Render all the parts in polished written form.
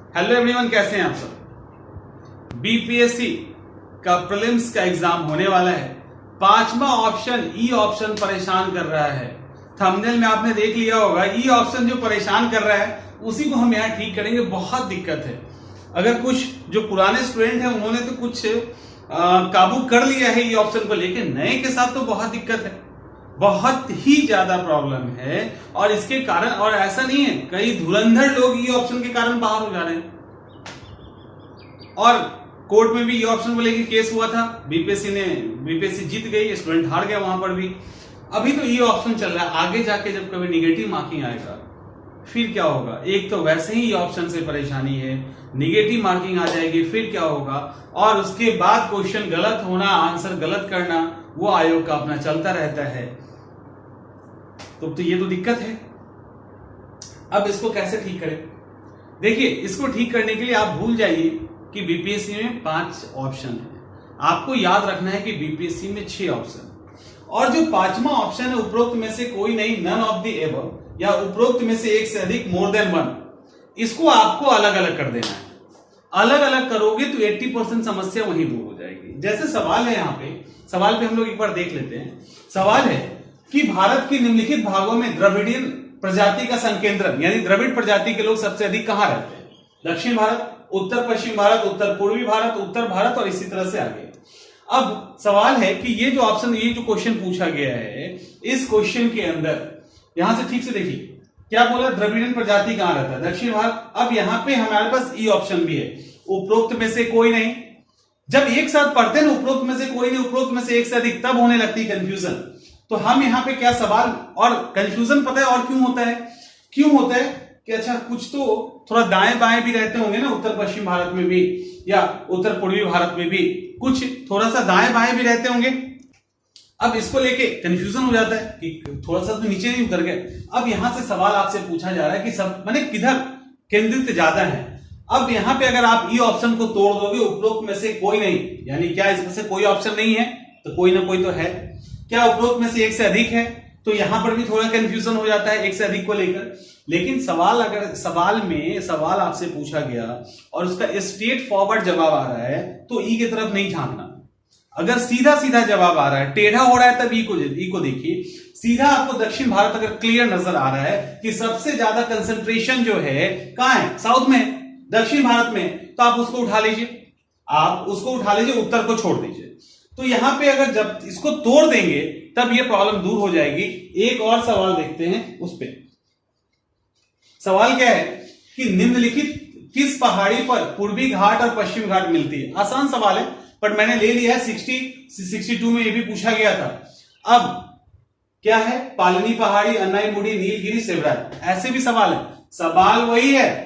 Hello everyone, कैसे हैं आप सब। बीपीएससी का प्रीलिम्स का एग्जाम होने वाला है। पांचवा ऑप्शन ई ऑप्शन परेशान कर रहा है। थंबनेल में आपने देख लिया होगा, ई ऑप्शन जो परेशान कर रहा है उसी को हम यहाँ ठीक करेंगे। बहुत दिक्कत है। अगर कुछ जो पुराने स्टूडेंट हैं उन्होंने तो कुछ काबू कर लिया है ई ऑप्शन को, लेकिन नए के साथ तो बहुत दिक्कत है, बहुत ही ज्यादा प्रॉब्लम है। और इसके कारण, और ऐसा नहीं है, कई धुरंधर लोग ई ऑप्शन के कारण बाहर हो जा रहे हैं। और कोर्ट में भी ई ऑप्शन को लेकर केस हुआ था, बीपीएससी जीत गई, स्टूडेंट हार गया वहां पर भी। अभी तो ई ऑप्शन चल रहा है, आगे जाके जब कभी निगेटिव मार्किंग आएगा फिर क्या होगा। एक तो वैसे ही ई ऑप्शन से परेशानी है, निगेटिव मार्किंग आ जाएगी, फिर क्या होगा। और उसके बाद क्वेश्चन गलत होना, आंसर गलत करना, वो आयोग का अपना चलता रहता है। तो ये तो दिक्कत है। अब इसको कैसे ठीक करें? देखिए, इसको ठीक करने के लिए आप भूल जाइए कि बीपीएससी में 5 ऑप्शन है। आपको याद रखना है कि बीपीएससी में 6 ऑप्शन, और जो 5वां ऑप्शन है उपरोक्त में से कोई नहीं, नन ऑफ द एबव, या उपरोक्त में से एक से अधिक, मोर देन वन, इसको आपको अलग अलग कर देना है। अलग अलग करोगे तो 80% समस्या वहीं दूर हो जाएगी। जैसे सवाल है, यहाँ पे सवाल पे हम लोग एक बार देख लेते हैं। सवाल है कि भारत के निम्नलिखित भागों में द्रविडियन प्रजाति का संकेंद्रण, यानी द्रविड़ प्रजाति के लोग सबसे अधिक कहां रहते हैं? दक्षिण भारत, उत्तर पश्चिम भारत, उत्तर पूर्वी भारत, उत्तर भारत, और इसी तरह से आगे। अब सवाल है कि ये जो ऑप्शन, ये जो क्वेश्चन पूछा गया है, इस क्वेश्चन के अंदर यहां से ठीक से देखिए क्या बोला, द्रविडियन प्रजाति कहां रहता है? दक्षिण भारत। अब यहां पे हमारे पास ई ऑप्शन भी है, उपरोक्त में से कोई नहीं। जब एक साथ पढ़ते हैं ना, उपरोक्त में से कोई नहीं, उपरोक्त में से एक से अधिक, तब होने लगती है कंफ्यूजन। तो हम यहाँ पे क्या सवाल, और कंफ्यूजन पता है और क्यों होता है? क्यों होता है कि अच्छा, कुछ तो थोड़ा दाएं बाएं भी रहते होंगे ना, उत्तर पश्चिम भारत में भी या उत्तर पूर्वी भारत में भी कुछ थोड़ा सा दाएं बाएं भी रहते होंगे। अब इसको लेके कंफ्यूजन हो जाता है कि थोड़ा सा तो नीचे नहीं उतर गए। अब यहां से सवाल आपसे पूछा जा रहा है कि सब माने किधर केंद्रित ज्यादा है। अब यहां पे अगर आप ई ऑप्शन को तोड़ दोगे, उपरोक्त में से कोई नहीं, यानी क्या इसमें से कोई ऑप्शन नहीं है तो कोई ना कोई तो है। क्या उपरोक्त में से एक से अधिक है? तो यहां पर भी थोड़ा कंफ्यूजन हो जाता है एक से अधिक को लेकर। लेकिन सवाल, अगर सवाल आपसे पूछा गया और उसका स्ट्रेट फॉरवर्ड जवाब आ रहा है तो ई की तरफ नहीं झांकना। अगर सीधा सीधा जवाब आ रहा है, टेढ़ा हो रहा है, तब ई को देखिए। सीधा आपको दक्षिण भारत अगर क्लियर नजर आ रहा है कि सबसे ज्यादा कंसंट्रेशन जो है कहां है, साउथ में, दक्षिण भारत में, तो आप उसको उठा लीजिए, उत्तर को छोड़ दीजिए। तो यहां पे अगर जब इसको तोड़ देंगे तब ये प्रॉब्लम दूर हो जाएगी। एक और सवाल देखते हैं उस पे। सवाल क्या है कि निम्नलिखित किस पहाड़ी पर पूर्वी घाट और पश्चिम घाट मिलती है? आसान सवाल है, बट मैंने ले लिया है 62 में ये भी पूछा गया था। अब क्या है? पालनी पहाड़ी, अन्नाईमुड़ी, नीलगिरी, सेवराय, ऐसे भी सवाल है। सवाल वही है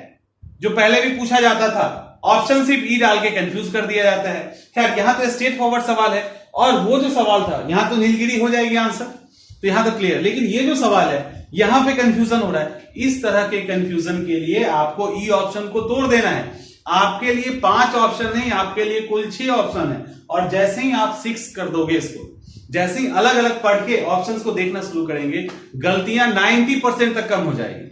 जो पहले भी पूछा जाता था, ऑप्शन सिर्फ ई डाल के कंफ्यूज कर दिया जाता है। खैर, यहां तो स्ट्रेट फॉरवर्ड सवाल है, और वो जो सवाल था यहां तो नीलगिरी हो जाएगी आंसर, तो यहां तो क्लियर। लेकिन ये जो सवाल है यहां पे कंफ्यूजन हो रहा है। इस तरह के कंफ्यूजन के लिए आपको ई ऑप्शन को तोड़ देना है। आपके लिए 5 ऑप्शन नहीं, आपके लिए कुल 6 ऑप्शन है। और जैसे ही आप 6 कर दोगे इसको, जैसे ही अलग अलग पढ़ के ऑप्शंस को देखना शुरू करेंगे, गलतियां 90% तक कम हो जाएगी।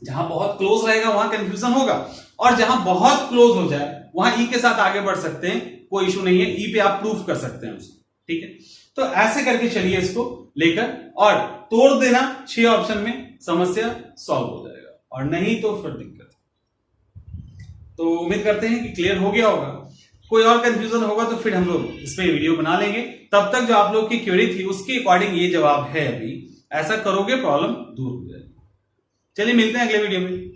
जहां बहुत क्लोज रहेगा वहां कंफ्यूजन होगा, और जहां बहुत क्लोज हो जाए वहां ई के साथ आगे बढ़ सकते हैं, कोई इशू नहीं है। ई पे आप प्रूफ कर सकते हैं उसको, ठीक है। तो ऐसे करके चलिए इसको लेकर और तोड़ देना 6 ऑप्शन में, समस्या सॉल्व हो जाएगा, और नहीं तो फिर दिक्कत। तो उम्मीद करते हैं कि क्लियर हो गया होगा। कोई और कंफ्यूजन होगा तो फिर हम लोग इस पे वीडियो बना लेंगे। तब तक जो आप लोग की क्वेरी थी उसके अकॉर्डिंग ये जवाब है। अभी ऐसा करोगे प्रॉब्लम दूर हो जाएगी। चलिए मिलते हैं अगले वीडियो में।